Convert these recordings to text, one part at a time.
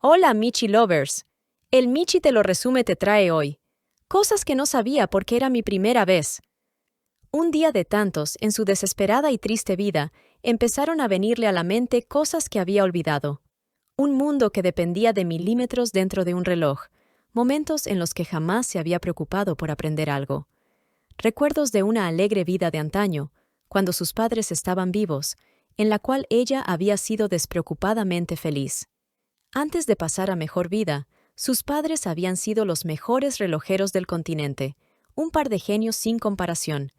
Hola, Michi Lovers. El Michi te lo resume te trae hoy. Cosas que no sabía porque era mi primera vez. Un día de tantos, en su desesperada y triste vida, empezaron a venirle a la mente cosas que había olvidado. Un mundo que dependía de milímetros dentro de un reloj, momentos en los que jamás se había preocupado por aprender algo. Recuerdos de una alegre vida de antaño, cuando sus padres estaban vivos, en la cual ella había sido despreocupadamente feliz. Antes de pasar a mejor vida, sus padres habían sido los mejores relojeros del continente, un par de genios sin comparación.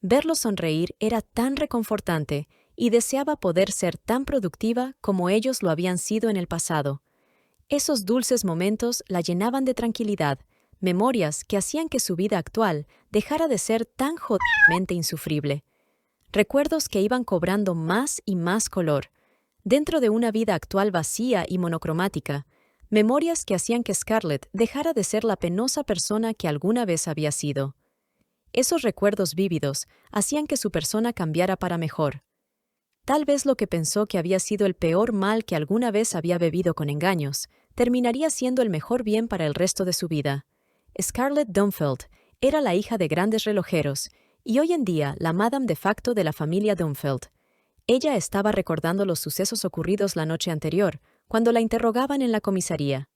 Verlos sonreír era tan reconfortante y deseaba poder ser tan productiva como ellos lo habían sido en el pasado. Esos dulces momentos la llenaban de tranquilidad, memorias que hacían que su vida actual dejara de ser tan jodidamente insufrible. Recuerdos que iban cobrando más y más color, dentro de una vida actual vacía y monocromática, memorias que hacían que Scarlett dejara de ser la penosa persona que alguna vez había sido. Esos recuerdos vívidos hacían que su persona cambiara para mejor. Tal vez lo que pensó que había sido el peor mal que alguna vez había bebido con engaños, terminaría siendo el mejor bien para el resto de su vida. Scarlett Dunfeld era la hija de grandes relojeros, y hoy en día la madame de facto de la familia Dunfeld. Ella estaba recordando los sucesos ocurridos la noche anterior, cuando la interrogaban en la comisaría.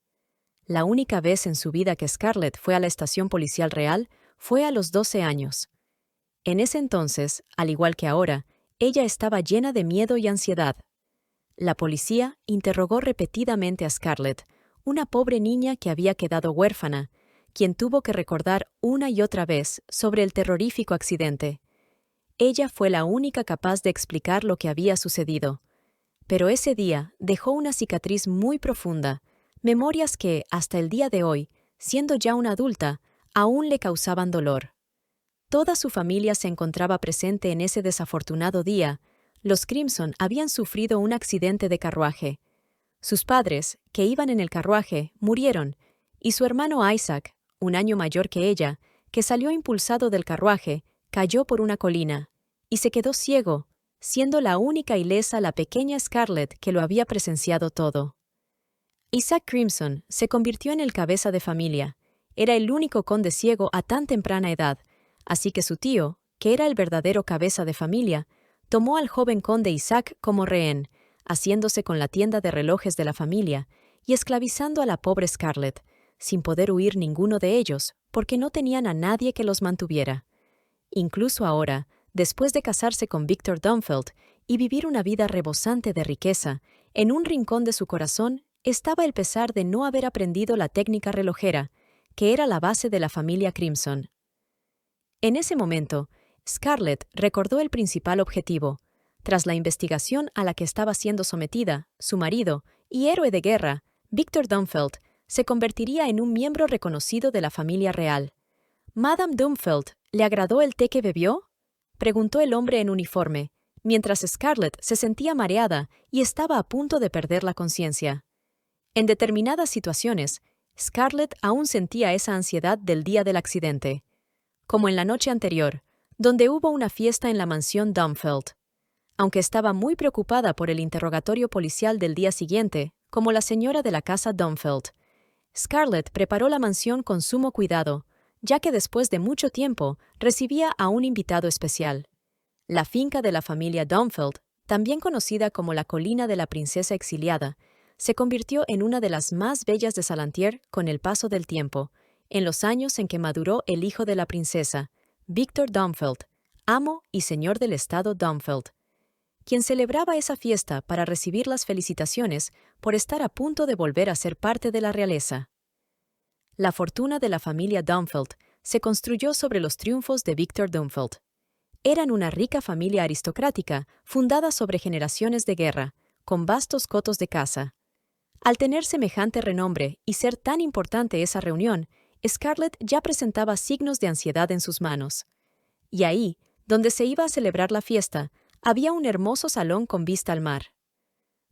La única vez en su vida que Scarlett fue a la estación policial real fue a los 12 años. En ese entonces, al igual que ahora, ella estaba llena de miedo y ansiedad. La policía interrogó repetidamente a Scarlett, una pobre niña que había quedado huérfana, quien tuvo que recordar una y otra vez sobre el terrorífico accidente. Ella fue la única capaz de explicar lo que había sucedido. Pero ese día dejó una cicatriz muy profunda, memorias que, hasta el día de hoy, siendo ya una adulta, aún le causaban dolor. Toda su familia se encontraba presente en ese desafortunado día. Los Crimson habían sufrido un accidente de carruaje. Sus padres, que iban en el carruaje, murieron, y su hermano Isaac, un año mayor que ella, que salió impulsado del carruaje, cayó por una colina, y se quedó ciego, siendo la única ilesa la pequeña Scarlett que lo había presenciado todo. Isaac Crimson se convirtió en el cabeza de familia. Era el único conde ciego a tan temprana edad, así que su tío, que era el verdadero cabeza de familia, tomó al joven conde Isaac como rehén, haciéndose con la tienda de relojes de la familia y esclavizando a la pobre Scarlett, sin poder huir ninguno de ellos, porque no tenían a nadie que los mantuviera. Incluso ahora, después de casarse con Victor Dunfeld y vivir una vida rebosante de riqueza, en un rincón de su corazón estaba el pesar de no haber aprendido la técnica relojera, que era la base de la familia Crimson. En ese momento, Scarlett recordó el principal objetivo. Tras la investigación a la que estaba siendo sometida, su marido y héroe de guerra, Victor Dunfeld, se convertiría en un miembro reconocido de la familia real. «Madame Dunfeld, ¿le agradó el té que bebió?», preguntó el hombre en uniforme, mientras Scarlett se sentía mareada y estaba a punto de perder la conciencia. En determinadas situaciones, Scarlett aún sentía esa ansiedad del día del accidente, como en la noche anterior, donde hubo una fiesta en la mansión Dunfeld. Aunque estaba muy preocupada por el interrogatorio policial del día siguiente, como la señora de la casa Dunfeld, Scarlett preparó la mansión con sumo cuidado, ya que después de mucho tiempo recibía a un invitado especial. La finca de la familia Dunfeld, también conocida como la Colina de la Princesa Exiliada, se convirtió en una de las más bellas de Salantier con el paso del tiempo, en los años en que maduró el hijo de la princesa, Victor Dunfeld, amo y señor del estado Dunfeld, quien celebraba esa fiesta para recibir las felicitaciones por estar a punto de volver a ser parte de la realeza. La fortuna de la familia Dunfeld se construyó sobre los triunfos de Victor Dunfeld. Eran una rica familia aristocrática fundada sobre generaciones de guerra, con vastos cotos de caza. Al tener semejante renombre y ser tan importante esa reunión, Scarlett ya presentaba signos de ansiedad en sus manos. Y ahí, donde se iba a celebrar la fiesta, había un hermoso salón con vista al mar,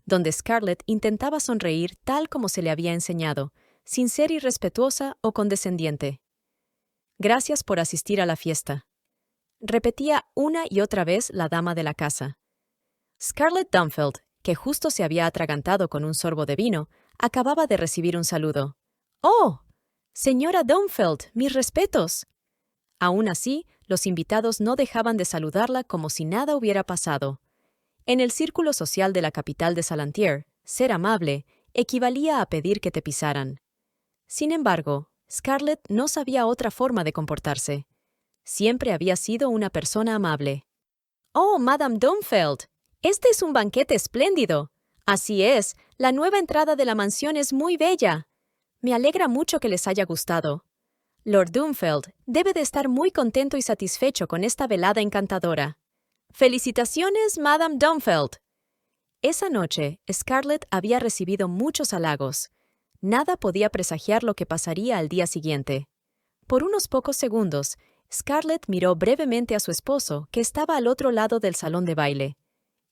donde Scarlett intentaba sonreír tal como se le había enseñado, sin ser irrespetuosa o condescendiente. «Gracias por asistir a la fiesta», repetía una y otra vez la dama de la casa. Scarlett Dunfeld, que justo se había atragantado con un sorbo de vino, acababa de recibir un saludo. ¡Oh! Señora Dunfeld, mis respetos. Aún así, los invitados no dejaban de saludarla como si nada hubiera pasado. En el círculo social de la capital de Salantier, ser amable equivalía a pedir que te pisaran. Sin embargo, Scarlett no sabía otra forma de comportarse. Siempre había sido una persona amable. «Oh, Madame Dunfeld, este es un banquete espléndido. Así es, la nueva entrada de la mansión es muy bella. Me alegra mucho que les haya gustado. Lord Dunfeld debe de estar muy contento y satisfecho con esta velada encantadora. ¡Felicitaciones, Madame Dunfeld!». Esa noche, Scarlett había recibido muchos halagos. Nada podía presagiar lo que pasaría al día siguiente. Por unos pocos segundos, Scarlett miró brevemente a su esposo, que estaba al otro lado del salón de baile.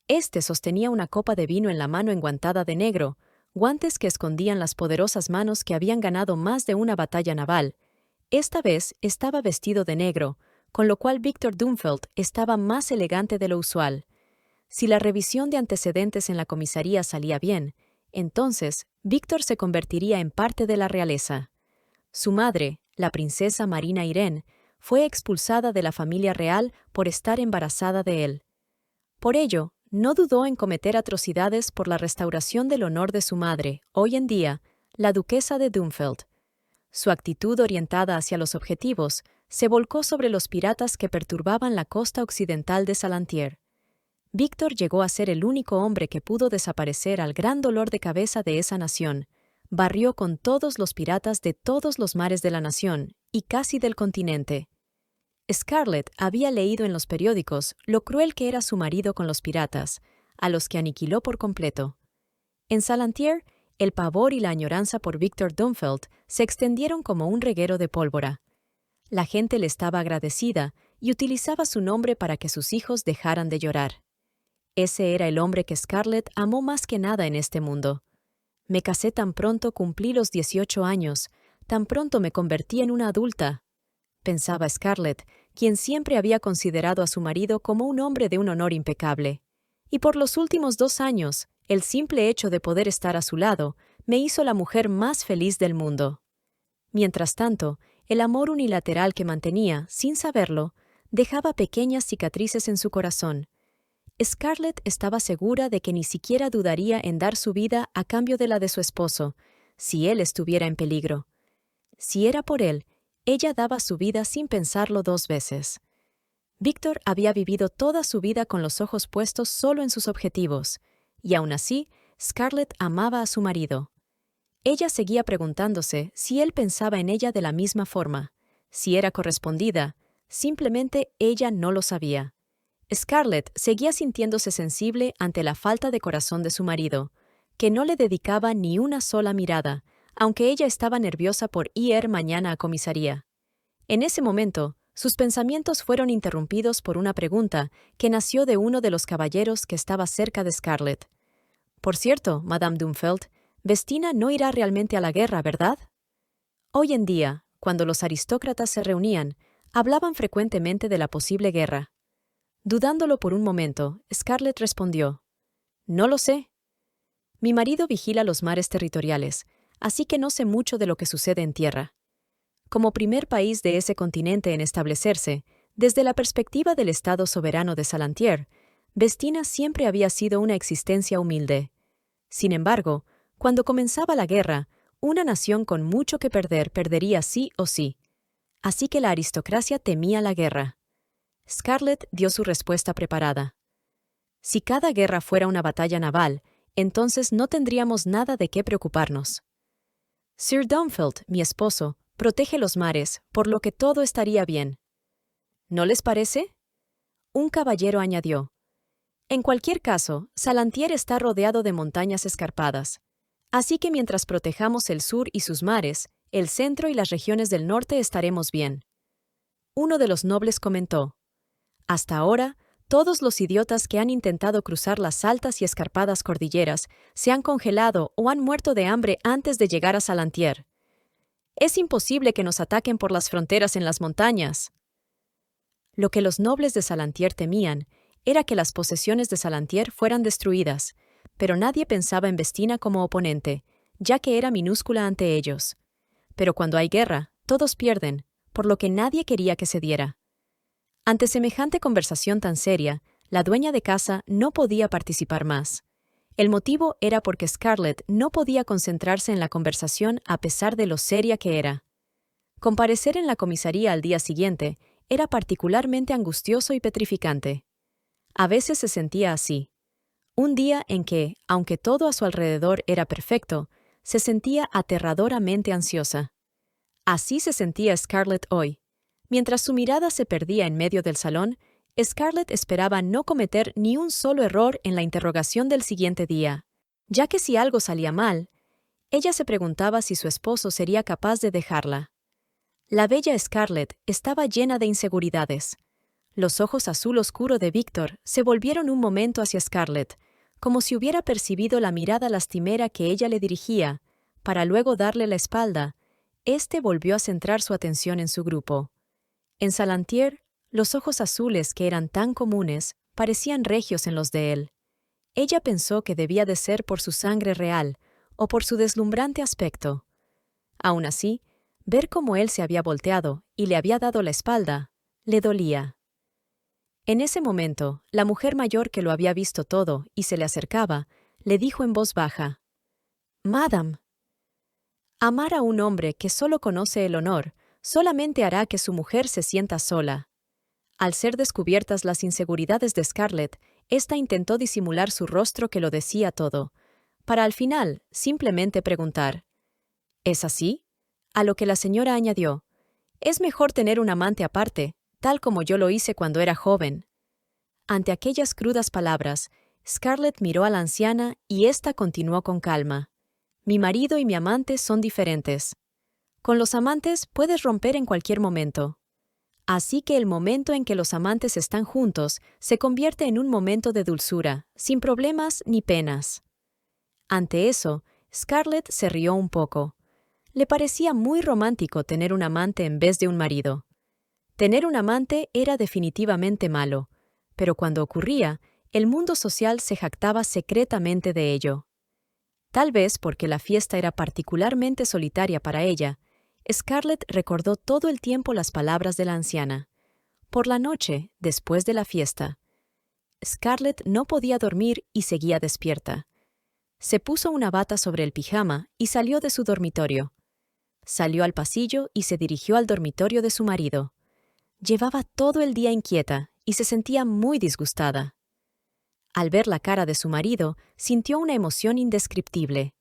Este sostenía una copa de vino en la mano enguantada de negro, guantes que escondían las poderosas manos que habían ganado más de una batalla naval. Esta vez estaba vestido de negro, con lo cual Victor Dunfeld estaba más elegante de lo usual. Si la revisión de antecedentes en la comisaría salía bien, entonces Víctor se convertiría en parte de la realeza. Su madre, la princesa Marina Irene, fue expulsada de la familia real por estar embarazada de él. Por ello, no dudó en cometer atrocidades por la restauración del honor de su madre, hoy en día, la duquesa de Dunfeld. Su actitud orientada hacia los objetivos se volcó sobre los piratas que perturbaban la costa occidental de Salantier. Víctor llegó a ser el único hombre que pudo desaparecer al gran dolor de cabeza de esa nación. Barrió con todos los piratas de todos los mares de la nación y casi del continente. Scarlett había leído en los periódicos lo cruel que era su marido con los piratas, a los que aniquiló por completo. En Salantier, el pavor y la añoranza por Victor Dunfeld se extendieron como un reguero de pólvora. La gente le estaba agradecida y utilizaba su nombre para que sus hijos dejaran de llorar. Ese era el hombre que Scarlett amó más que nada en este mundo. Me casé tan pronto cumplí los 18 años, tan pronto me convertí en una adulta, pensaba Scarlett, quien siempre había considerado a su marido como un hombre de un honor impecable. Y por los últimos 2 años, el simple hecho de poder estar a su lado me hizo la mujer más feliz del mundo. Mientras tanto, el amor unilateral que mantenía, sin saberlo, dejaba pequeñas cicatrices en su corazón. Scarlett estaba segura de que ni siquiera dudaría en dar su vida a cambio de la de su esposo, si él estuviera en peligro. Si era por él, ella daba su vida sin pensarlo 2 veces. Víctor había vivido toda su vida con los ojos puestos solo en sus objetivos, y aún así, Scarlett amaba a su marido. Ella seguía preguntándose si él pensaba en ella de la misma forma, si era correspondida, simplemente ella no lo sabía. Scarlett seguía sintiéndose sensible ante la falta de corazón de su marido, que no le dedicaba ni una sola mirada, aunque ella estaba nerviosa por ir mañana a comisaría. En ese momento, sus pensamientos fueron interrumpidos por una pregunta que nació de uno de los caballeros que estaba cerca de Scarlett. «Por cierto, Madame Dunfeld, Vestina no irá realmente a la guerra, ¿verdad?». Hoy en día, cuando los aristócratas se reunían, hablaban frecuentemente de la posible guerra. Dudándolo por un momento, Scarlett respondió: «No lo sé. Mi marido vigila los mares territoriales, así que no sé mucho de lo que sucede en tierra». Como primer país de ese continente en establecerse, desde la perspectiva del Estado soberano de Salantier, Vestina siempre había sido una existencia humilde. Sin embargo, cuando comenzaba la guerra, una nación con mucho que perder perdería sí o sí. Así que la aristocracia temía la guerra. Scarlett dio su respuesta preparada. «Si cada guerra fuera una batalla naval, entonces no tendríamos nada de qué preocuparnos. Sir Dunfeld, mi esposo, protege los mares, por lo que todo estaría bien». «¿No les parece?». Un caballero añadió: «En cualquier caso, Salantier está rodeado de montañas escarpadas. Así que mientras protejamos el sur y sus mares, el centro y las regiones del norte estaremos bien». Uno de los nobles comentó: «Hasta ahora, todos los idiotas que han intentado cruzar las altas y escarpadas cordilleras se han congelado o han muerto de hambre antes de llegar a Salantier. Es imposible que nos ataquen por las fronteras en las montañas». Lo que los nobles de Salantier temían era que las posesiones de Salantier fueran destruidas, pero nadie pensaba en Vestina como oponente, ya que era minúscula ante ellos. Pero cuando hay guerra, todos pierden, por lo que nadie quería que se diera. Ante semejante conversación tan seria, la dueña de casa no podía participar más. El motivo era porque Scarlett no podía concentrarse en la conversación a pesar de lo seria que era. Comparecer en la comisaría al día siguiente era particularmente angustioso y petrificante. A veces se sentía así. Un día en que, aunque todo a su alrededor era perfecto, se sentía aterradoramente ansiosa. Así se sentía Scarlett hoy. Mientras su mirada se perdía en medio del salón, Scarlett esperaba no cometer ni un solo error en la interrogación del siguiente día, ya que si algo salía mal, ella se preguntaba si su esposo sería capaz de dejarla. La bella Scarlett estaba llena de inseguridades. Los ojos azul oscuro de Víctor se volvieron un momento hacia Scarlett, como si hubiera percibido la mirada lastimera que ella le dirigía, para luego darle la espalda. Este volvió a centrar su atención en su grupo. En Salantier, los ojos azules que eran tan comunes parecían regios en los de él. Ella pensó que debía de ser por su sangre real o por su deslumbrante aspecto. Aún así, ver cómo él se había volteado y le había dado la espalda, le dolía. En ese momento, la mujer mayor que lo había visto todo y se le acercaba, le dijo en voz baja: «Madame». Amar a un hombre que solo conoce el honor solamente hará que su mujer se sienta sola. Al ser descubiertas las inseguridades de Scarlett, ésta intentó disimular su rostro que lo decía todo, para al final simplemente preguntar: «¿Es así?». A lo que la señora añadió: «Es mejor tener un amante aparte, tal como yo lo hice cuando era joven». Ante aquellas crudas palabras, Scarlett miró a la anciana y ésta continuó con calma: «Mi marido y mi amante son diferentes. Con los amantes puedes romper en cualquier momento. Así que el momento en que los amantes están juntos se convierte en un momento de dulzura, sin problemas ni penas». Ante eso, Scarlett se rió un poco. Le parecía muy romántico tener un amante en vez de un marido. Tener un amante era definitivamente malo, pero cuando ocurría, el mundo social se jactaba secretamente de ello. Tal vez porque la fiesta era particularmente solitaria para ella, Scarlett recordó todo el tiempo las palabras de la anciana. Por la noche, después de la fiesta, Scarlett no podía dormir y seguía despierta. Se puso una bata sobre el pijama y salió de su dormitorio. Salió al pasillo y se dirigió al dormitorio de su marido. Llevaba todo el día inquieta y se sentía muy disgustada. Al ver la cara de su marido, sintió una emoción indescriptible.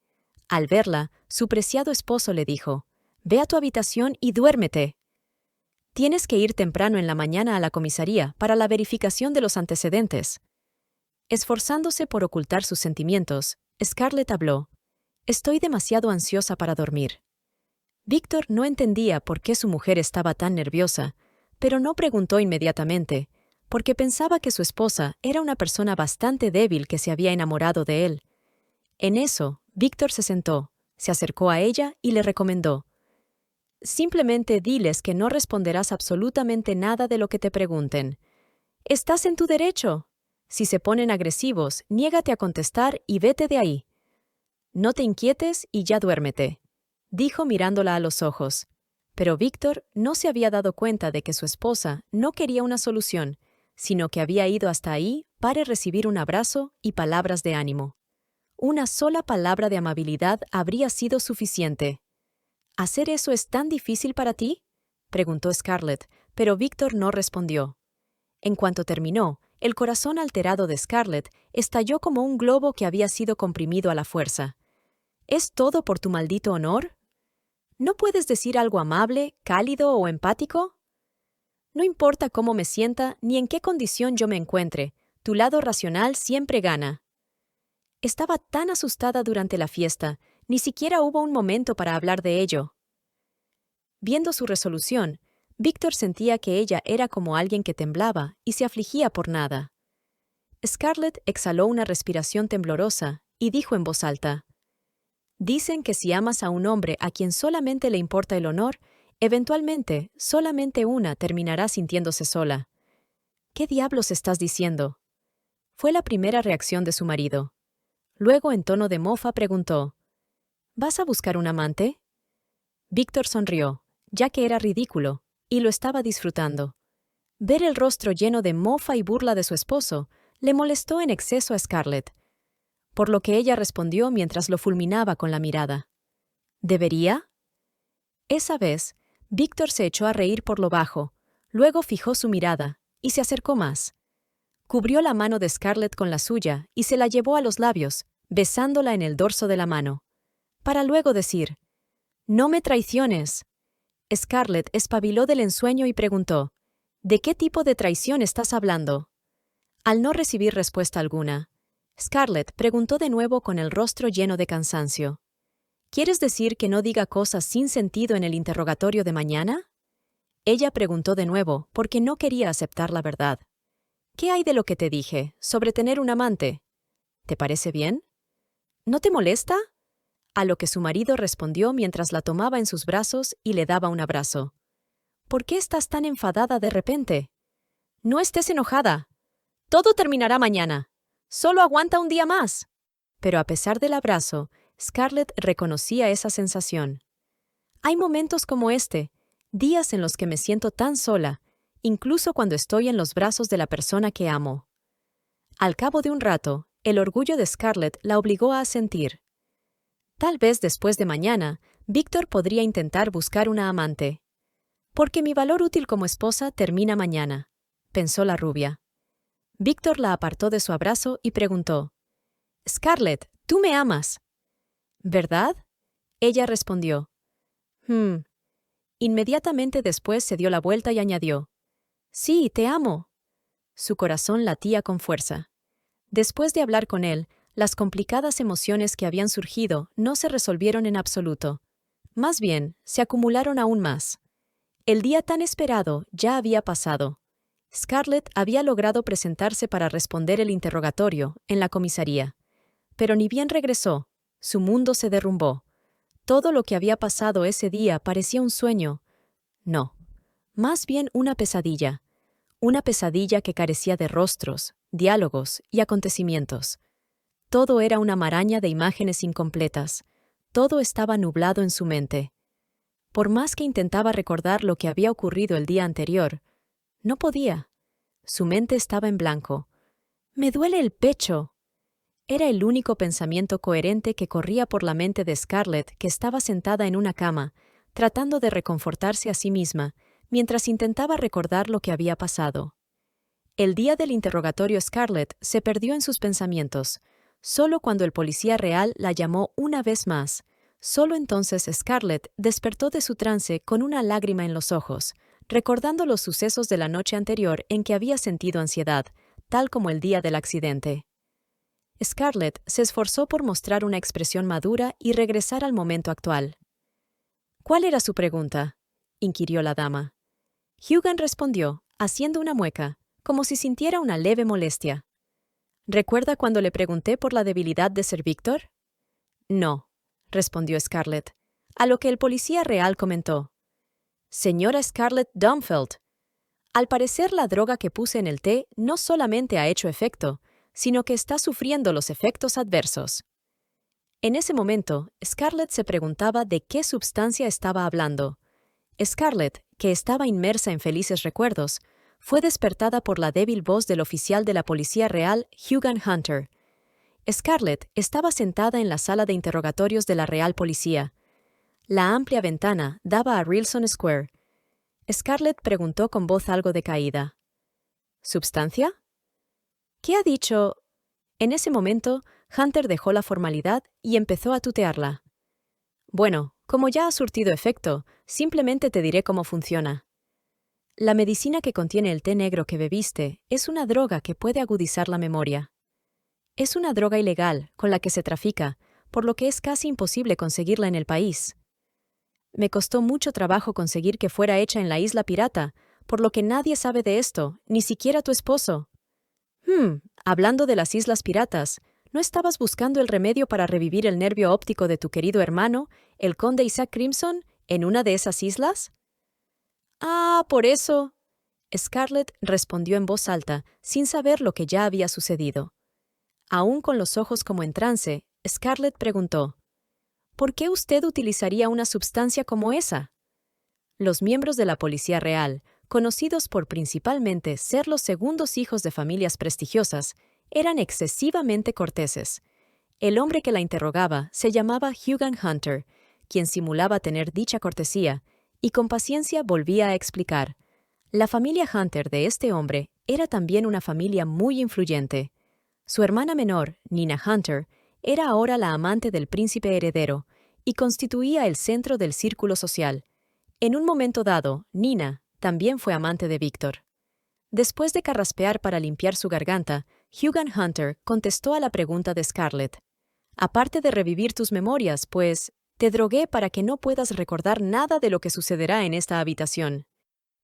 Al verla, su preciado esposo le dijo: «Ve a tu habitación y duérmete. Tienes que ir temprano en la mañana a la comisaría para la verificación de los antecedentes». Esforzándose por ocultar sus sentimientos, Scarlett habló: «Estoy demasiado ansiosa para dormir». Víctor no entendía por qué su mujer estaba tan nerviosa, pero no preguntó inmediatamente, porque pensaba que su esposa era una persona bastante débil que se había enamorado de él. En eso, Víctor se sentó, se acercó a ella y le recomendó: «Simplemente diles que no responderás absolutamente nada de lo que te pregunten. Estás en tu derecho. Si se ponen agresivos, niégate a contestar y vete de ahí. No te inquietes y ya duérmete», dijo mirándola a los ojos. Pero Víctor no se había dado cuenta de que su esposa no quería una solución, sino que había ido hasta ahí para recibir un abrazo y palabras de ánimo. Una sola palabra de amabilidad habría sido suficiente. «¿Hacer eso es tan difícil para ti?», preguntó Scarlett, pero Víctor no respondió. En cuanto terminó, el corazón alterado de Scarlett estalló como un globo que había sido comprimido a la fuerza. «¿Es todo por tu maldito honor? ¿No puedes decir algo amable, cálido o empático? No importa cómo me sienta ni en qué condición yo me encuentre, tu lado racional siempre gana». Estaba tan asustada durante la fiesta, ni siquiera hubo un momento para hablar de ello. Viendo su resolución, Víctor sentía que ella era como alguien que temblaba y se afligía por nada. Scarlett exhaló una respiración temblorosa y dijo en voz alta: «Dicen que si amas a un hombre a quien solamente le importa el honor, eventualmente solamente una terminará sintiéndose sola». «¿Qué diablos estás diciendo?», fue la primera reacción de su marido. Luego, en tono de mofa, preguntó: ¿Vas a buscar un amante? Víctor sonrió, ya que era ridículo, y lo estaba disfrutando. Ver el rostro lleno de mofa y burla de su esposo le molestó en exceso a Scarlett, por lo que ella respondió mientras lo fulminaba con la mirada. ¿Debería? Esa vez, Víctor se echó a reír por lo bajo, luego fijó su mirada, y se acercó más. Cubrió la mano de Scarlett con la suya y se la llevó a los labios, besándola en el dorso de la mano, para luego decir, «No me traiciones». Scarlett espabiló del ensueño y preguntó, «¿De qué tipo de traición estás hablando?» Al no recibir respuesta alguna, Scarlett preguntó de nuevo con el rostro lleno de cansancio, «¿Quieres decir que no diga cosas sin sentido en el interrogatorio de mañana?» Ella preguntó de nuevo porque no quería aceptar la verdad. «¿Qué hay de lo que te dije, sobre tener un amante? ¿Te parece bien? ¿No te molesta?» A lo que su marido respondió mientras la tomaba en sus brazos y le daba un abrazo. «¿Por qué estás tan enfadada de repente?» «No estés enojada. Todo terminará mañana. Solo aguanta un día más». Pero a pesar del abrazo, Scarlett reconocía esa sensación. «Hay momentos como este, días en los que me siento tan sola, incluso cuando estoy en los brazos de la persona que amo». Al cabo de un rato, el orgullo de Scarlett la obligó a asentir. «Tal vez después de mañana, Víctor podría intentar buscar una amante. Porque mi valor útil como esposa termina mañana», pensó la rubia. Víctor la apartó de su abrazo y preguntó, «Scarlett, tú me amas». «¿Verdad?», ella respondió. Inmediatamente después se dio la vuelta y añadió, «Sí, te amo». Su corazón latía con fuerza. Después de hablar con él, las complicadas emociones que habían surgido no se resolvieron en absoluto. Más bien, se acumularon aún más. El día tan esperado ya había pasado. Scarlett había logrado presentarse para responder el interrogatorio en la comisaría. Pero ni bien regresó, su mundo se derrumbó. Todo lo que había pasado ese día parecía un sueño. No, más bien una pesadilla. Una pesadilla que carecía de rostros, diálogos y acontecimientos. Todo era una maraña de imágenes incompletas. Todo estaba nublado en su mente. Por más que intentaba recordar lo que había ocurrido el día anterior, no podía. Su mente estaba en blanco. «Me duele el pecho». Era el único pensamiento coherente que corría por la mente de Scarlett, que estaba sentada en una cama, tratando de reconfortarse a sí misma, mientras intentaba recordar lo que había pasado. El día del interrogatorio Scarlett se perdió en sus pensamientos. Solo cuando el policía real la llamó una vez más, solo entonces Scarlett despertó de su trance con una lágrima en los ojos, recordando los sucesos de la noche anterior en que había sentido ansiedad, tal como el día del accidente. Scarlett se esforzó por mostrar una expresión madura y regresar al momento actual. «¿Cuál era su pregunta?», inquirió la dama. Hugan respondió, haciendo una mueca, como si sintiera una leve molestia. «¿Recuerda cuando le pregunté por la debilidad de Sir Víctor?» «No», respondió Scarlett, a lo que el policía real comentó. «Señora Scarlett Dunfeld, al parecer la droga que puse en el té no solamente ha hecho efecto, sino que está sufriendo los efectos adversos». En ese momento, Scarlett se preguntaba de qué sustancia estaba hablando. Scarlett, que estaba inmersa en felices recuerdos, fue despertada por la débil voz del oficial de la Policía Real, Hugan Hunter. Scarlett estaba sentada en la sala de interrogatorios de la Real Policía. La amplia ventana daba a Rilson Square. Scarlett preguntó con voz algo decaída, «¿Substancia? ¿Qué ha dicho?» En ese momento, Hunter dejó la formalidad y empezó a tutearla. «Bueno, como ya ha surtido efecto, simplemente te diré cómo funciona. La medicina que contiene el té negro que bebiste es una droga que puede agudizar la memoria. Es una droga ilegal con la que se trafica, por lo que es casi imposible conseguirla en el país. Me costó mucho trabajo conseguir que fuera hecha en la isla pirata, por lo que nadie sabe de esto, ni siquiera tu esposo». Hablando de las islas piratas, ¿no estabas buscando el remedio para revivir el nervio óptico de tu querido hermano, el conde Isaac Crimson, en una de esas islas? «Ah, por eso», Scarlett respondió en voz alta, sin saber lo que ya había sucedido. Aún con los ojos como en trance, Scarlett preguntó, ¿por qué usted utilizaría una sustancia como esa? Los miembros de la Policía Real, conocidos por principalmente ser los segundos hijos de familias prestigiosas, eran excesivamente corteses. El hombre que la interrogaba se llamaba Hugan Hunter, quien simulaba tener dicha cortesía, y con paciencia volvía a explicar. La familia Hunter de este hombre era también una familia muy influyente. Su hermana menor, Nina Hunter, era ahora la amante del príncipe heredero y constituía el centro del círculo social. En un momento dado, Nina también fue amante de Víctor. Después de carraspear para limpiar su garganta, Hugan Hunter contestó a la pregunta de Scarlett. Aparte de revivir tus memorias, pues, te drogué para que no puedas recordar nada de lo que sucederá en esta habitación.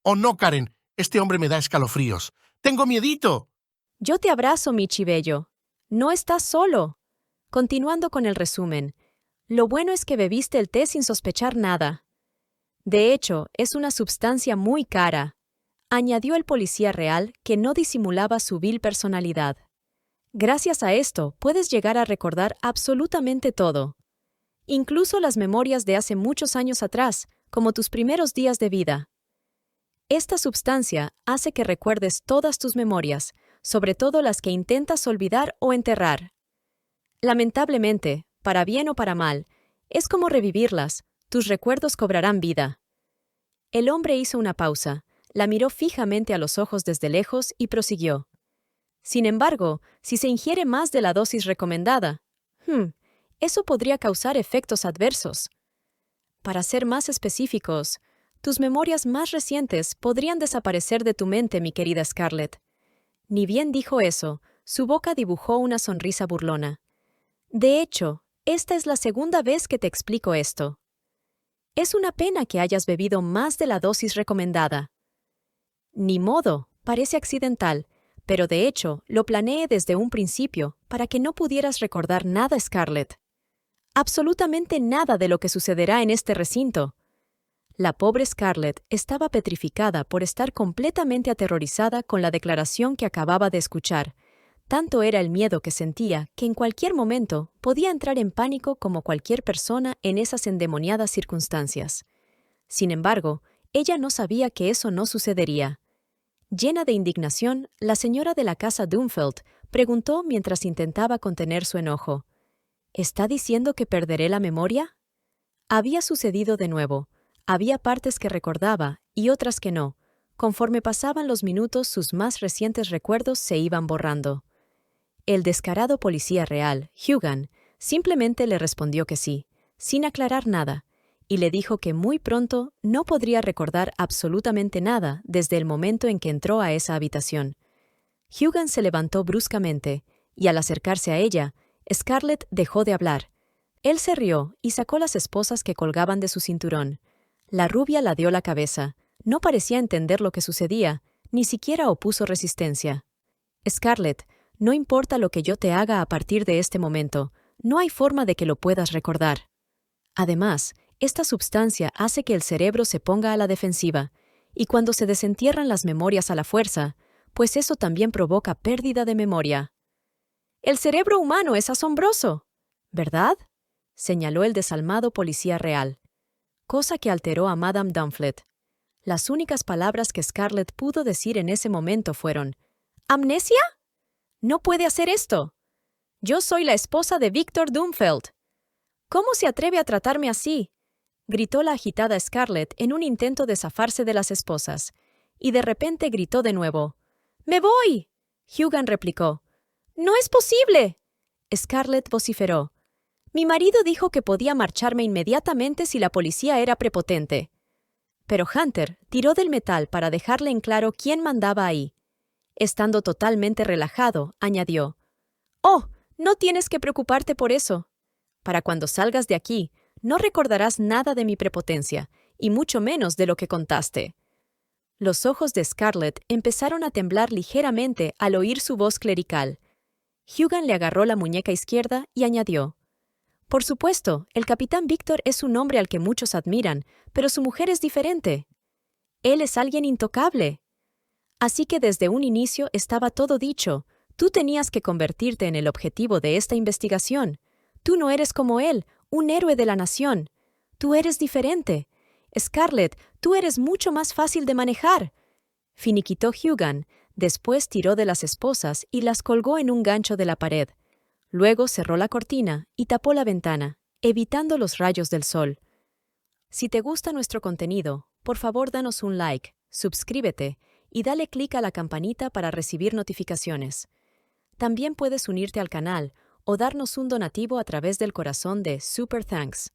Oh, no, Karen. Este hombre me da escalofríos. ¡Tengo miedito! Yo te abrazo, Michi bello. No estás solo. Continuando con el resumen, lo bueno es que bebiste el té sin sospechar nada. De hecho, es una sustancia muy cara, añadió el policía real, que no disimulaba su vil personalidad. Gracias a esto, puedes llegar a recordar absolutamente todo, incluso las memorias de hace muchos años atrás, como tus primeros días de vida. Esta sustancia hace que recuerdes todas tus memorias, sobre todo las que intentas olvidar o enterrar. Lamentablemente, para bien o para mal, es como revivirlas, tus recuerdos cobrarán vida. El hombre hizo una pausa, la miró fijamente a los ojos desde lejos y prosiguió. Sin embargo, si se ingiere más de la dosis recomendada, eso podría causar efectos adversos. Para ser más específicos, tus memorias más recientes podrían desaparecer de tu mente, mi querida Scarlett. Ni bien dijo eso, su boca dibujó una sonrisa burlona. De hecho, esta es la segunda vez que te explico esto. Es una pena que hayas bebido más de la dosis recomendada. Ni modo, parece accidental, pero de hecho lo planeé desde un principio para que no pudieras recordar nada, Scarlett. Absolutamente nada de lo que sucederá en este recinto. La pobre Scarlett estaba petrificada por estar completamente aterrorizada con la declaración que acababa de escuchar. Tanto era el miedo que sentía que en cualquier momento podía entrar en pánico como cualquier persona en esas endemoniadas circunstancias. Sin embargo, ella no sabía que eso no sucedería. Llena de indignación, la señora de la casa Dunfeld preguntó mientras intentaba contener su enojo. ¿Está diciendo que perderé la memoria? Había sucedido de nuevo. Había partes que recordaba y otras que no. Conforme pasaban los minutos, sus más recientes recuerdos se iban borrando. El descarado policía real, Hugan, simplemente le respondió que sí, sin aclarar nada, y le dijo que muy pronto no podría recordar absolutamente nada desde el momento en que entró a esa habitación. Hugan se levantó bruscamente, y al acercarse a ella, Scarlett dejó de hablar. Él se rió y sacó las esposas que colgaban de su cinturón. La rubia ladeó la cabeza, no parecía entender lo que sucedía, ni siquiera opuso resistencia. Scarlett, no importa lo que yo te haga a partir de este momento, no hay forma de que lo puedas recordar. Además, esta sustancia hace que el cerebro se ponga a la defensiva, y cuando se desentierran las memorias a la fuerza, pues eso también provoca pérdida de memoria. El cerebro humano es asombroso, ¿verdad?, señaló el desalmado policía real, cosa que alteró a Madame Dunflet. Las únicas palabras que Scarlett pudo decir en ese momento fueron: ¿amnesia? No puede hacer esto. Yo soy la esposa de Víctor Dunfeld. ¿Cómo se atreve a tratarme así?, gritó la agitada Scarlett en un intento de zafarse de las esposas, y de repente gritó de nuevo. ¡Me voy!, Hugan replicó. ¡No es posible!, Scarlett vociferó. Mi marido dijo que podía marcharme inmediatamente si la policía era prepotente. Pero Hunter tiró del metal para dejarle en claro quién mandaba ahí. Estando totalmente relajado, añadió: «Oh, no tienes que preocuparte por eso. Para cuando salgas de aquí, no recordarás nada de mi prepotencia, y mucho menos de lo que contaste». Los ojos de Scarlett empezaron a temblar ligeramente al oír su voz clerical. Hugan le agarró la muñeca izquierda y añadió: «Por supuesto, el capitán Víctor es un hombre al que muchos admiran, pero su mujer es diferente. Él es alguien intocable. Así que desde un inicio estaba todo dicho. Tú tenías que convertirte en el objetivo de esta investigación. Tú no eres como él, un héroe de la nación. Tú eres diferente. Scarlett, tú eres mucho más fácil de manejar. Finiquitó Hugham, después tiró de las esposas y las colgó en un gancho de la pared. Luego cerró la cortina y tapó la ventana, evitando los rayos del sol. Si te gusta nuestro contenido, por favor danos un like, suscríbete y dale clic a la campanita para recibir notificaciones. También puedes unirte al canal o darnos un donativo a través del corazón de Super Thanks.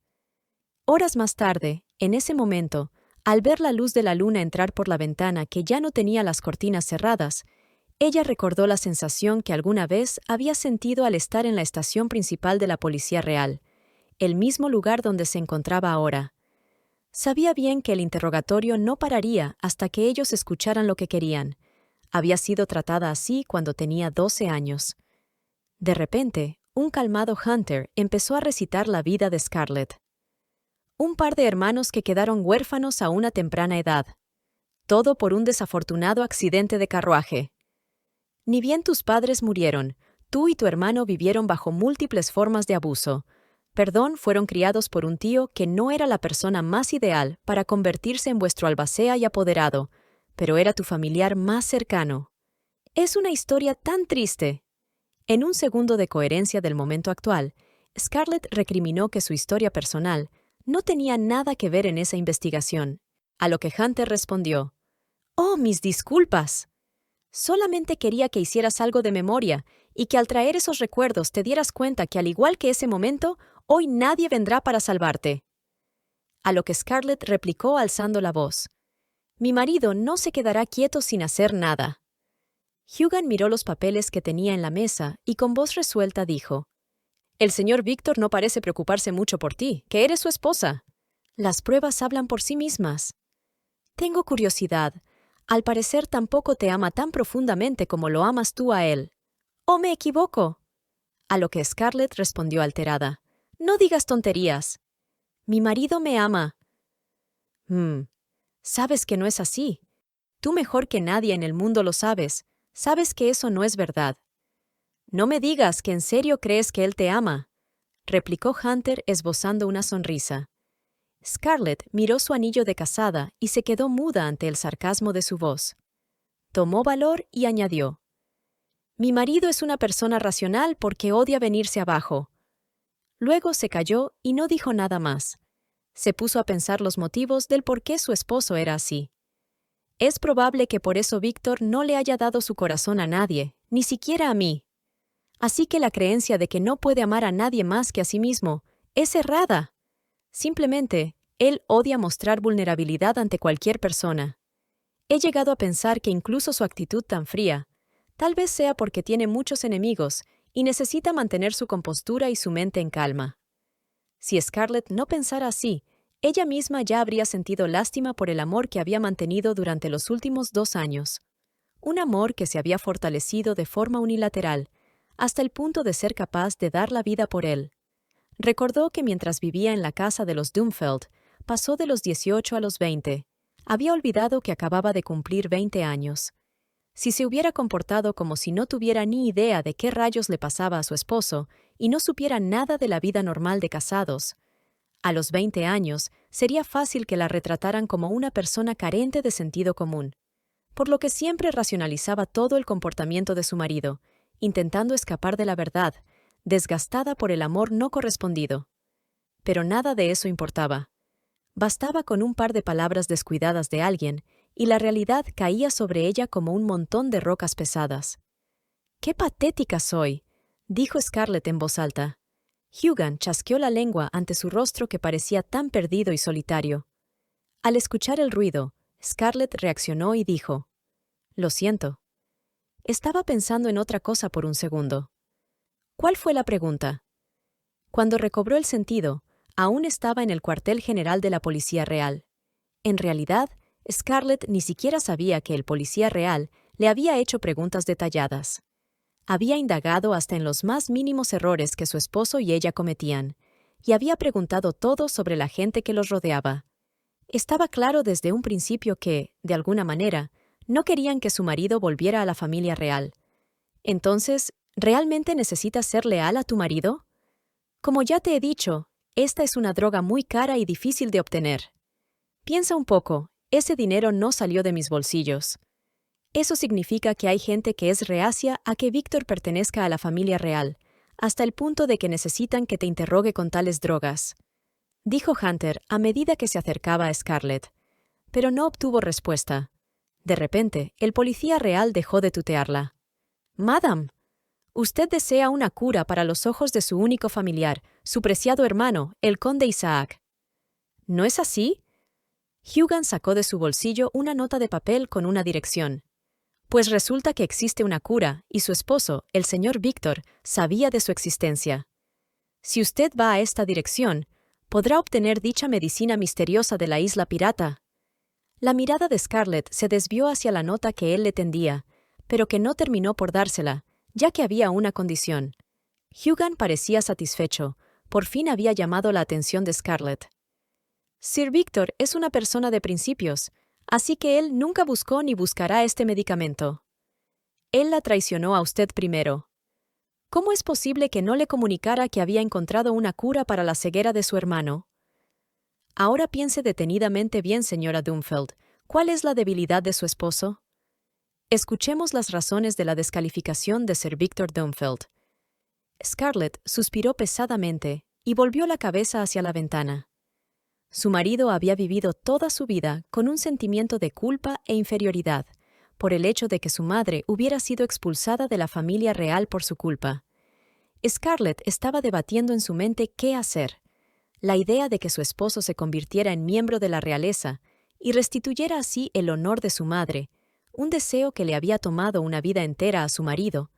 Horas más tarde, en ese momento, al ver la luz de la luna entrar por la ventana que ya no tenía las cortinas cerradas, ella recordó la sensación que alguna vez había sentido al estar en la estación principal de la Policía Real, el mismo lugar donde se encontraba ahora. Sabía bien que el interrogatorio no pararía hasta que ellos escucharan lo que querían. Había sido tratada así cuando tenía 12 años. De repente, un calmado Hunter empezó a recitar la vida de Scarlett. Un par de hermanos que quedaron huérfanos a una temprana edad. Todo por un desafortunado accidente de carruaje. Ni bien tus padres murieron, tú y tu hermano vivieron bajo múltiples formas de abuso. Fueron criados por un tío que no era la persona más ideal para convertirse en vuestro albacea y apoderado, pero era tu familiar más cercano. Es una historia tan triste. En un segundo de coherencia del momento actual, Scarlett recriminó que su historia personal no tenía nada que ver en esa investigación, a lo que Hunter respondió: «Oh, mis disculpas. Solamente quería que hicieras algo de memoria y que al traer esos recuerdos te dieras cuenta que al igual que ese momento, hoy nadie vendrá para salvarte». A lo que Scarlett replicó alzando la voz: «Mi marido no se quedará quieto sin hacer nada». Hugham miró los papeles que tenía en la mesa y con voz resuelta dijo: «El señor Víctor no parece preocuparse mucho por ti, que eres su esposa. Las pruebas hablan por sí mismas». «Tengo curiosidad. Al parecer tampoco te ama tan profundamente como lo amas tú a él. ¿O me equivoco?». A lo que Scarlett respondió alterada: «No digas tonterías. Mi marido me ama». Sabes que no es así. Tú mejor que nadie en el mundo lo sabes. Sabes que eso no es verdad». «No me digas que en serio crees que él te ama», replicó Hunter esbozando una sonrisa. Scarlett miró su anillo de casada y se quedó muda ante el sarcasmo de su voz. Tomó valor y añadió: «Mi marido es una persona racional porque odia venirse abajo». Luego se calló y no dijo nada más. Se puso a pensar los motivos del por qué su esposo era así. Es probable que por eso Víctor no le haya dado su corazón a nadie, ni siquiera a mí. Así que la creencia de que no puede amar a nadie más que a sí mismo es errada. Simplemente, él odia mostrar vulnerabilidad ante cualquier persona. He llegado a pensar que incluso su actitud tan fría, tal vez sea porque tiene muchos enemigos y necesita mantener su compostura y su mente en calma. Si Scarlett no pensara así, ella misma ya habría sentido lástima por el amor que había mantenido durante los últimos 2 años. Un amor que se había fortalecido de forma unilateral, hasta el punto de ser capaz de dar la vida por él. Recordó que mientras vivía en la casa de los Dunfeld, pasó de los 18 a los 20. Había olvidado que acababa de cumplir 20 años. Si se hubiera comportado como si no tuviera ni idea de qué rayos le pasaba a su esposo y no supiera nada de la vida normal de casados, a los 20 años sería fácil que la retrataran como una persona carente de sentido común, por lo que siempre racionalizaba todo el comportamiento de su marido, intentando escapar de la verdad, desgastada por el amor no correspondido. Pero nada de eso importaba. Bastaba con un par de palabras descuidadas de alguien, y la realidad caía sobre ella como un montón de rocas pesadas. «¡Qué patética soy!», dijo Scarlett en voz alta. Hugham chasqueó la lengua ante su rostro que parecía tan perdido y solitario. Al escuchar el ruido, Scarlett reaccionó y dijo: «Lo siento». Estaba pensando en otra cosa por un segundo. ¿Cuál fue la pregunta? Cuando recobró el sentido, aún estaba en el cuartel general de la Policía Real. En realidad, Scarlett ni siquiera sabía que el policía real le había hecho preguntas detalladas. Había indagado hasta en los más mínimos errores que su esposo y ella cometían, y había preguntado todo sobre la gente que los rodeaba. Estaba claro desde un principio que, de alguna manera, no querían que su marido volviera a la familia real. Entonces, ¿realmente necesitas ser leal a tu marido? Como ya te he dicho, Esta es una droga muy cara y difícil de obtener. Piensa un poco, ese dinero no salió de mis bolsillos. Eso significa que hay gente que es reacia a que Víctor pertenezca a la familia real, hasta el punto de que necesitan que te interrogue con tales drogas, dijo Hunter a medida que se acercaba a Scarlett, pero no obtuvo respuesta. De repente, el policía real dejó de tutearla. «Madame, usted desea una cura para los ojos de su único familiar, su preciado hermano, el conde Isaac. ¿No es así?» Hugan sacó de su bolsillo una nota de papel con una dirección. Pues resulta que existe una cura, y su esposo, el señor Víctor, sabía de su existencia. Si usted va a esta dirección, podrá obtener dicha medicina misteriosa de la isla pirata. La mirada de Scarlett se desvió hacia la nota que él le tendía, pero que no terminó por dársela, ya que había una condición. Hugan parecía satisfecho, por fin había llamado la atención de Scarlett. Sir Víctor es una persona de principios, así que él nunca buscó ni buscará este medicamento. Él la traicionó a usted primero. ¿Cómo es posible que no le comunicara que había encontrado una cura para la ceguera de su hermano? Ahora piense detenidamente bien, señora Dunfeld, ¿cuál es la debilidad de su esposo? Escuchemos las razones de la descalificación de Sir Víctor Dunfeld. Scarlett suspiró pesadamente y volvió la cabeza hacia la ventana. Su marido había vivido toda su vida con un sentimiento de culpa e inferioridad, por el hecho de que su madre hubiera sido expulsada de la familia real por su culpa. Scarlett estaba debatiendo en su mente qué hacer. La idea de que su esposo se convirtiera en miembro de la realeza y restituyera así el honor de su madre, un deseo que le había tomado una vida entera a su marido,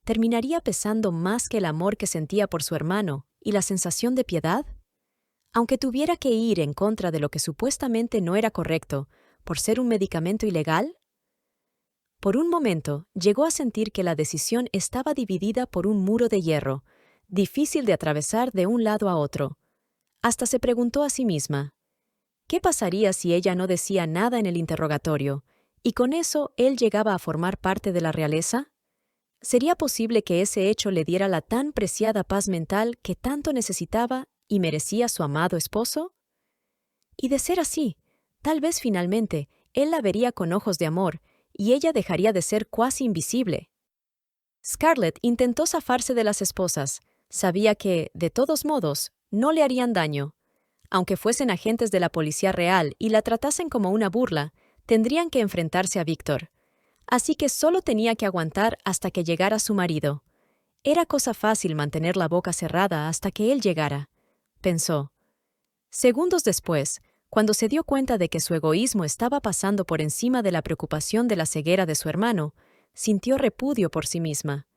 ¿terminaría pesando más que el amor que sentía por su hermano y la sensación de piedad? Aunque tuviera que ir en contra de lo que supuestamente no era correcto, por ser un medicamento ilegal. Por un momento, llegó a sentir que la decisión estaba dividida por un muro de hierro, difícil de atravesar de un lado a otro. Hasta se preguntó a sí misma, ¿qué pasaría si ella no decía nada en el interrogatorio, y con eso él llegaba a formar parte de la realeza? ¿Sería posible que ese hecho le diera la tan preciada paz mental que tanto necesitaba y merecía su amado esposo? Y de ser así, tal vez finalmente él la vería con ojos de amor y ella dejaría de ser cuasi invisible. Scarlett intentó zafarse de las esposas. Sabía que, de todos modos, no le harían daño. Aunque fuesen agentes de la policía real y la tratasen como una burla, tendrían que enfrentarse a Víctor. Así que solo tenía que aguantar hasta que llegara su marido. Era cosa fácil mantener la boca cerrada hasta que él llegara, pensó. Segundos después, cuando se dio cuenta de que su egoísmo estaba pasando por encima de la preocupación de la ceguera de su hermano, sintió repudio por sí misma.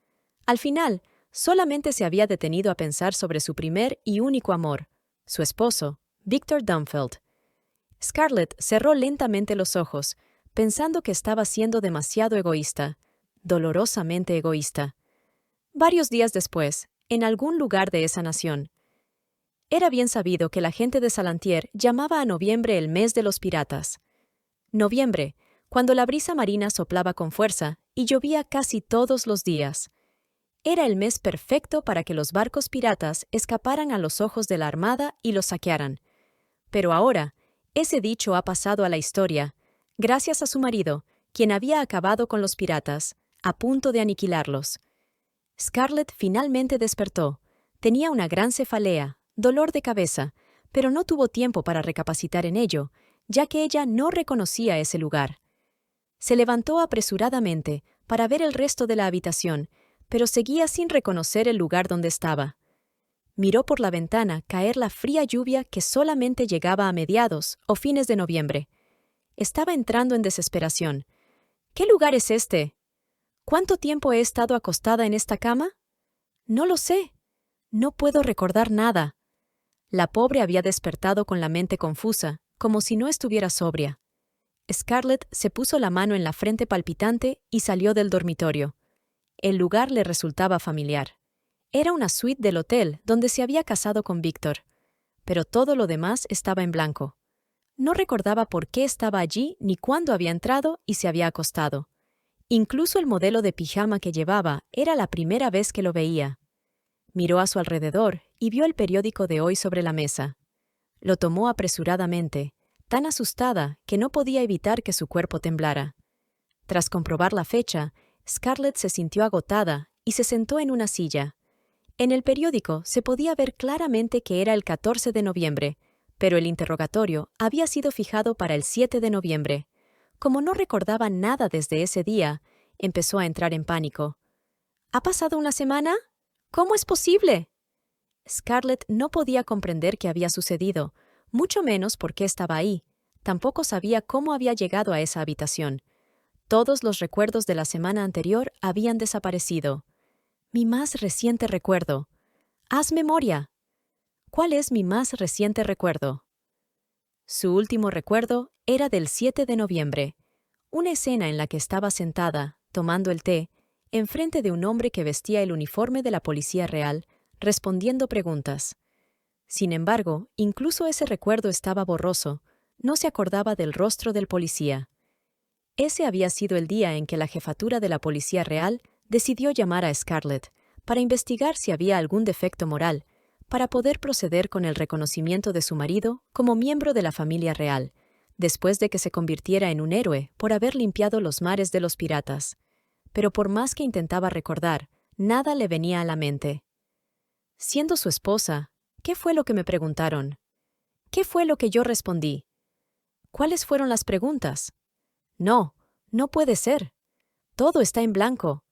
Al final, solamente se había detenido a pensar sobre su primer y único amor, su esposo, Víctor Dunfeld. Scarlett cerró lentamente los ojos, pensando que estaba siendo demasiado egoísta, dolorosamente egoísta. Varios días después, en algún lugar de esa nación, era bien sabido que la gente de Salantier llamaba a noviembre el mes de los piratas. Noviembre, cuando la brisa marina soplaba con fuerza y llovía casi todos los días. Era el mes perfecto para que los barcos piratas escaparan a los ojos de la armada y los saquearan. Pero ahora, ese dicho ha pasado a la historia, gracias a su marido, quien había acabado con los piratas, a punto de aniquilarlos. Scarlett finalmente despertó. Tenía una gran cefalea, dolor de cabeza, pero no tuvo tiempo para recapacitar en ello, ya que ella no reconocía ese lugar. Se levantó apresuradamente para ver el resto de la habitación, pero seguía sin reconocer el lugar donde estaba. Miró por la ventana caer la fría lluvia que solamente llegaba a mediados o fines de noviembre. Estaba entrando en desesperación. ¿Qué lugar es este? ¿Cuánto tiempo he estado acostada en esta cama? No lo sé. No puedo recordar nada. La pobre había despertado con la mente confusa, como si no estuviera sobria. Scarlett se puso la mano en la frente palpitante y salió del dormitorio. El lugar le resultaba familiar. Era una suite del hotel donde se había casado con Víctor, pero todo lo demás estaba en blanco. No recordaba por qué estaba allí ni cuándo había entrado y se había acostado. Incluso el modelo de pijama que llevaba era la primera vez que lo veía. Miró a su alrededor y vio el periódico de hoy sobre la mesa. Lo tomó apresuradamente, tan asustada que no podía evitar que su cuerpo temblara. Tras comprobar la fecha, Scarlett se sintió agotada y se sentó en una silla. En el periódico se podía ver claramente que era el 14 de noviembre, pero el interrogatorio había sido fijado para el 7 de noviembre. Como no recordaba nada desde ese día, empezó a entrar en pánico. ¿Ha pasado una semana? ¿Cómo es posible? Scarlett no podía comprender qué había sucedido, mucho menos por qué estaba ahí. Tampoco sabía cómo había llegado a esa habitación. Todos los recuerdos de la semana anterior habían desaparecido. Mi más reciente recuerdo. Haz memoria. ¿Cuál es mi más reciente recuerdo? Su último recuerdo era del 7 de noviembre, una escena en la que estaba sentada, tomando el té, enfrente de un hombre que vestía el uniforme de la Policía Real, respondiendo preguntas. Sin embargo, incluso ese recuerdo estaba borroso, no se acordaba del rostro del policía. Ese había sido el día en que la jefatura de la Policía Real decidió llamar a Scarlett para investigar si había algún defecto moral, para poder proceder con el reconocimiento de su marido como miembro de la familia real, después de que se convirtiera en un héroe por haber limpiado los mares de los piratas. Pero por más que intentaba recordar, nada le venía a la mente. Siendo su esposa, ¿qué fue lo que me preguntaron? ¿Qué fue lo que yo respondí? ¿Cuáles fueron las preguntas? No, no puede ser. Todo está en blanco.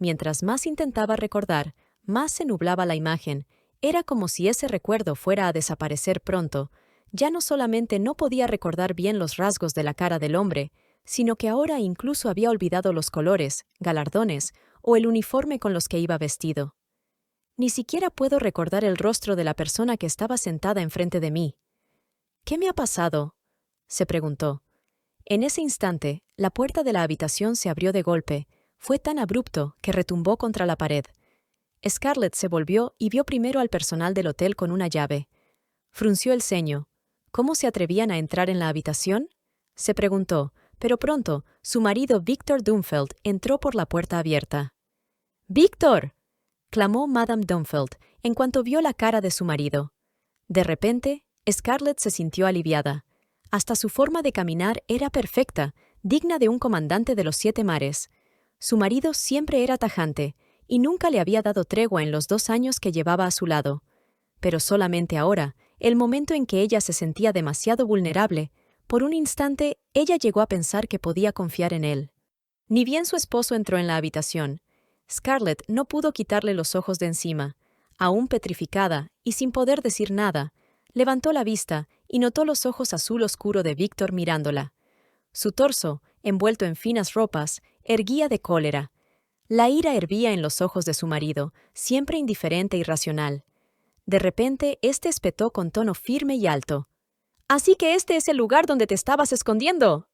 Mientras más intentaba recordar, más se nublaba la imagen. Era como si ese recuerdo fuera a desaparecer pronto. Ya no solamente no podía recordar bien los rasgos de la cara del hombre, sino que ahora incluso había olvidado los colores, galardones o el uniforme con los que iba vestido. Ni siquiera puedo recordar el rostro de la persona que estaba sentada enfrente de mí. ¿Qué me ha pasado?, se preguntó. En ese instante, la puerta de la habitación se abrió de golpe. Fue tan abrupto que retumbó contra la pared. Scarlett se volvió y vio primero al personal del hotel con una llave. Frunció el ceño. ¿Cómo se atrevían a entrar en la habitación?, se preguntó, pero pronto su marido Victor Dunfeld entró por la puerta abierta. ¡Víctor!, clamó Madame Dunfeld en cuanto vio la cara de su marido. De repente, Scarlett se sintió aliviada. Hasta su forma de caminar era perfecta, digna de un comandante de los 7 mares. Su marido siempre era tajante, y nunca le había dado tregua en los 2 años que llevaba a su lado. Pero solamente ahora, el momento en que ella se sentía demasiado vulnerable, por un instante ella llegó a pensar que podía confiar en él. Ni bien su esposo entró en la habitación, Scarlett no pudo quitarle los ojos de encima. Aún petrificada y sin poder decir nada, levantó la vista y notó los ojos azul oscuro de Víctor mirándola. Su torso, envuelto en finas ropas, erguía de cólera. La ira hervía en los ojos de su marido, siempre indiferente y racional. De repente, éste espetó con tono firme y alto. «¡Así que este es el lugar donde te estabas escondiendo!».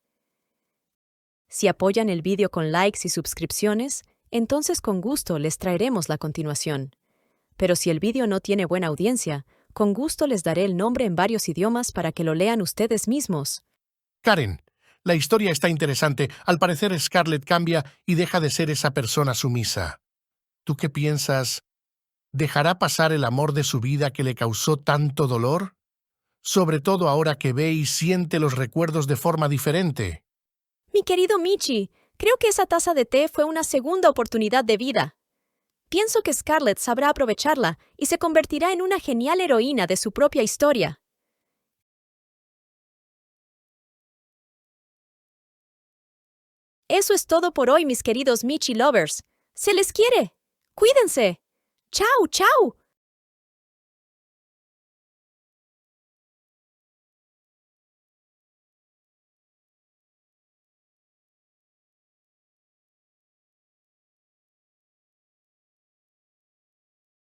Si apoyan el vídeo con likes y suscripciones, entonces con gusto les traeremos la continuación. Pero si el vídeo no tiene buena audiencia, con gusto les daré el nombre en varios idiomas para que lo lean ustedes mismos. Karen, la historia está interesante. Al parecer Scarlett cambia y deja de ser esa persona sumisa. ¿Tú qué piensas? ¿Dejará pasar el amor de su vida que le causó tanto dolor? Sobre todo ahora que ve y siente los recuerdos de forma diferente. Mi querido Michi, creo que esa taza de té fue una segunda oportunidad de vida. Pienso que Scarlett sabrá aprovecharla y se convertirá en una genial heroína de su propia historia. Eso es todo por hoy, mis queridos Michi Lovers. ¡Se les quiere! ¡Cuídense! ¡Chao, chao!